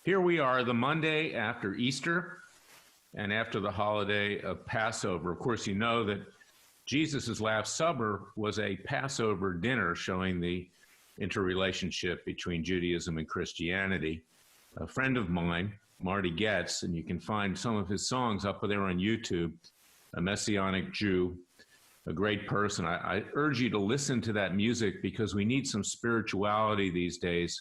Here we are, the Monday after Easter and after the holiday of Passover. Of course, you know that Jesus' Last Supper was a Passover dinner showing the interrelationship between Judaism and Christianity. A friend of mine, Marty Getz, and you can find some of his songs up there on YouTube, a Messianic Jew, a great person. I urge you to listen to that music because we need some spirituality these days,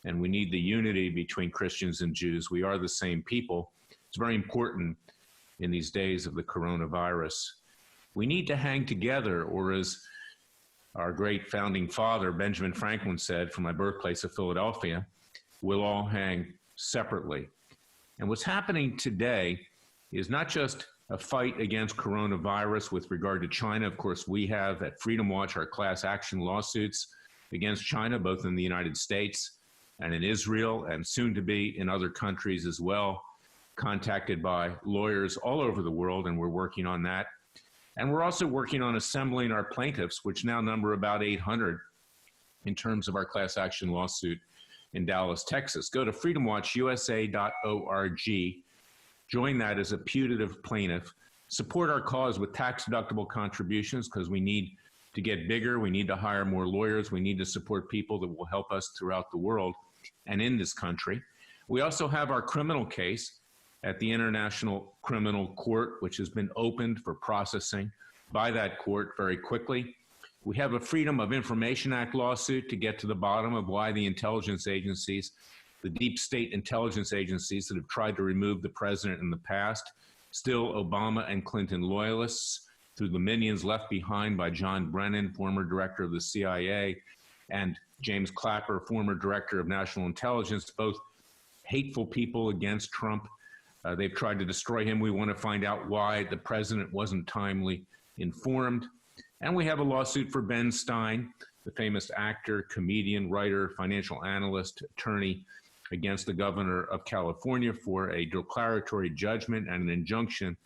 and we need the unity between Christians and Jews. We are the same people. It's very important in these days of the coronavirus. We need to hang together, or as our great founding father, Benjamin Franklin, said from my birthplace of Philadelphia, we'll all hang separately. And what's happening today is not just a fight against coronavirus with regard to China. Of course, we have at Freedom Watch our class action lawsuits against China, both in the United States and in Israel, and soon to be in other countries as well, contacted by lawyers all over the world, and we're working on that. And we're also working on assembling our plaintiffs, which now number about 800 in terms of our class action lawsuit in Dallas, Texas. Go to freedomwatchusa.org, join that as a putative plaintiff, support our cause with tax-deductible contributions because we need to get bigger, we need to hire more lawyers, we need to support people that will help us throughout the world and in this country. We also have our criminal case at the International Criminal Court, which has been opened for processing by that court very quickly. We have a Freedom of Information Act lawsuit to get to the bottom of why the intelligence agencies, the deep state intelligence agencies that have tried to remove the president in the past, still Obama and Clinton loyalists, through the minions left behind by John Brennan, former director of the CIA, and James Clapper, former director of national intelligence, both hateful people against Trump. They've tried to destroy him. We want to find out why the president wasn't timely informed. And we have a lawsuit for Ben Stein, the famous actor, comedian, writer, financial analyst, attorney, against the governor of California for a declaratory judgment and an injunction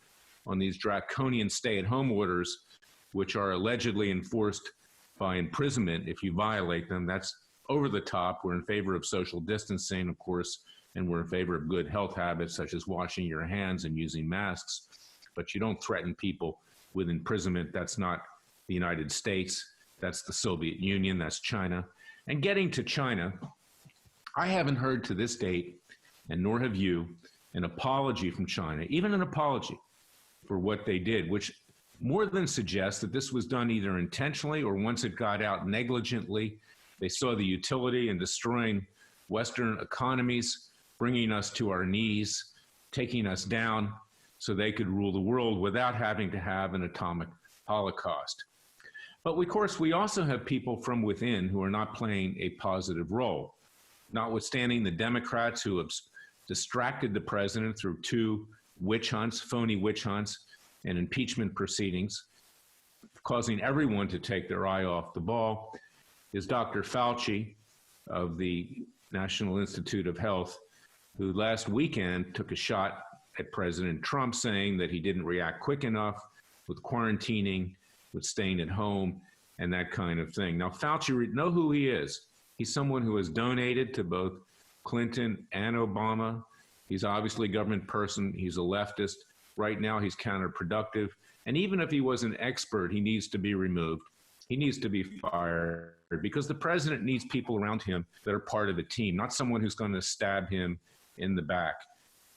on these draconian stay-at-home orders, which are allegedly enforced by imprisonment if you violate them. That's over the top. We're in favor of social distancing, of course, and we're in favor of good health habits such as washing your hands and using masks. But you don't threaten people with imprisonment. That's not the United States. That's the Soviet Union. That's China. And getting to China, I haven't heard to this date, and nor have you, an apology from China, even an apology for what they did, which more than suggests that this was done either intentionally or once it got out negligently. They saw the utility in destroying Western economies, bringing us to our knees, taking us down so they could rule the world without having to have an atomic holocaust. But of course, we also have people from within who are not playing a positive role, notwithstanding the Democrats who have distracted the president through two witch hunts, phony witch hunts, and impeachment proceedings, causing everyone to take their eye off the ball, is Dr. Fauci of the National Institute of Health, who last weekend took a shot at President Trump, saying that he didn't react quick enough with quarantining, with staying at home, and that kind of thing. Now, Fauci, know who he is. He's someone who has donated to both Clinton and Obama. He's obviously a government person. He's a leftist. Right now, he's counterproductive. And even if he was an expert, he needs to be removed. He needs to be fired because the president needs people around him that are part of the team, not someone who's going to stab him in the back.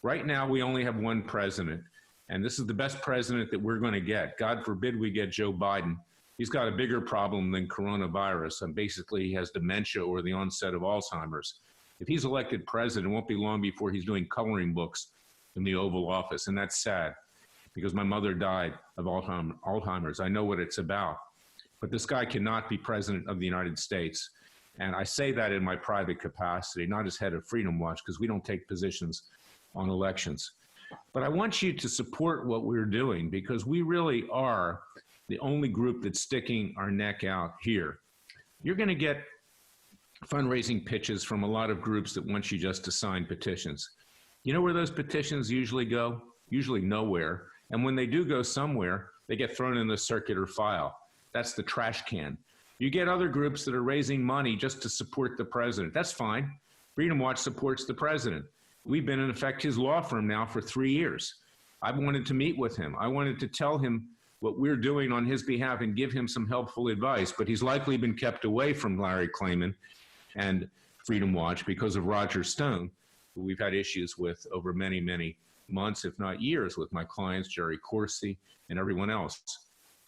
Right now, we only have one president, and this is the best president that we're going to get. God forbid we get Joe Biden. He's got a bigger problem than coronavirus, and basically he has dementia or the onset of Alzheimer's. If he's elected president, it won't be long before he's doing coloring books in the Oval Office, and that's sad because my mother died of Alzheimer's. I know what it's about. But this guy cannot be president of the United States. And I say that in my private capacity, not as head of Freedom Watch, because we don't take positions on elections. But I want you to support what we're doing because we really are the only group that's sticking our neck out here. You're going to get fundraising pitches from a lot of groups that want you just to sign petitions. You know where those petitions usually go? Usually nowhere. And when they do go somewhere, they get thrown in the circular file. That's the trash can. You get other groups that are raising money just to support the president. That's fine. Freedom Watch supports the president. We've been, in effect, his law firm now for 3 years. I've wanted to meet with him. I wanted to tell him what we're doing on his behalf and give him some helpful advice, but he's likely been kept away from Larry Klayman and Freedom Watch because of Roger Stone, who we've had issues with over many, many months, if not years, with my clients, Jerry Corsi and everyone else.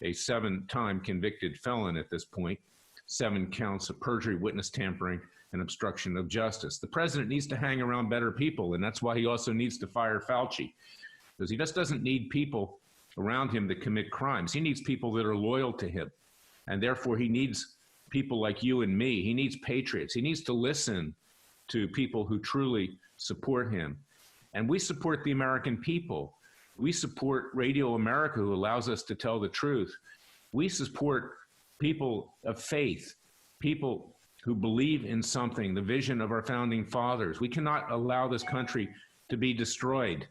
A 7-time convicted felon at this point, 7 counts of perjury, witness tampering, and obstruction of justice. The president needs to hang around better people, and that's why he also needs to fire Fauci, because he just doesn't need people around him that commit crimes. He needs people that are loyal to him, and therefore he needs people like you and me. He needs patriots. He needs to listen to people who truly support him. And we support the American people. We support Radio America, who allows us to tell the truth. We support people of faith, people who believe in something, the vision of our founding fathers. We cannot allow this country to be destroyed.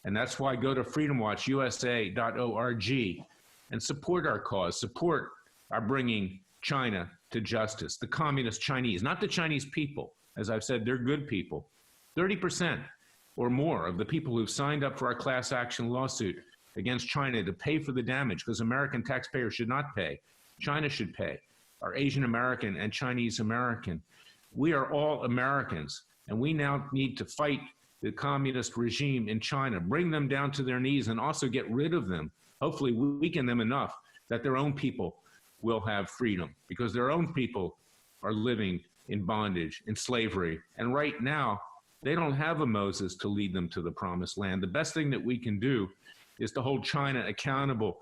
And that's why go to freedomwatchusa.org and support our cause, support our bringing China to justice, the communist Chinese, not the Chinese people. As I've said, they're good people. 30% or more of the people who've signed up for our class action lawsuit against China to pay for the damage, because American taxpayers should not pay. China should pay. Are Asian American and Chinese American. We are all Americans, and we now need to fight the communist regime in China, bring them down to their knees, and also get rid of them, hopefully weaken them enough that their own people will have freedom, because their own people are living in bondage, in slavery. And right now, they don't have a Moses to lead them to the promised land. The best thing that we can do is to hold China accountable,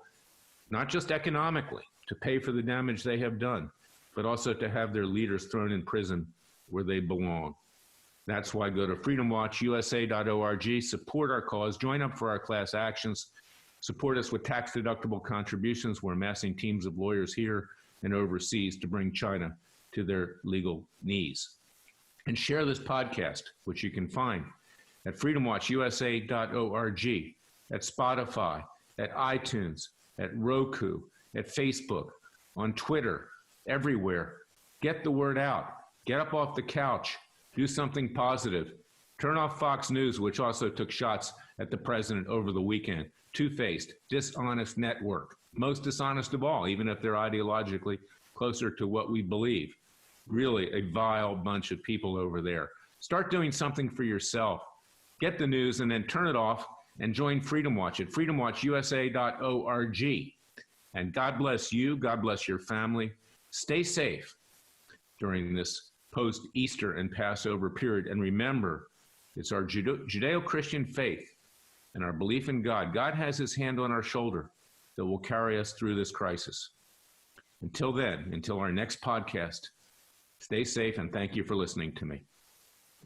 not just economically, to pay for the damage they have done, but also to have their leaders thrown in prison where they belong. That's why go to freedomwatchusa.org, support our cause, join up for our class actions, support us with tax-deductible contributions. We're amassing teams of lawyers here and overseas to bring China to their legal knees. And share this podcast, which you can find at freedomwatchusa.org, at Spotify, at iTunes, at Roku, at Facebook, on Twitter, everywhere. Get the word out. Get up off the couch. Do something positive. Turn off Fox News, which also took shots at the president over the weekend. Two-faced, dishonest network. Most dishonest of all, even if they're ideologically closer to what we believe. Really a vile bunch of people over there. Start doing something for yourself. Get the news and then turn it off and join Freedom Watch at freedomwatchusa.org. And God bless you. God bless your family. Stay safe during this post-Easter and Passover period. And remember, it's our Judeo-Christian faith and our belief in God. God has his hand on our shoulder that will carry us through this crisis. Until then, until our next podcast, stay safe, and thank you for listening to me.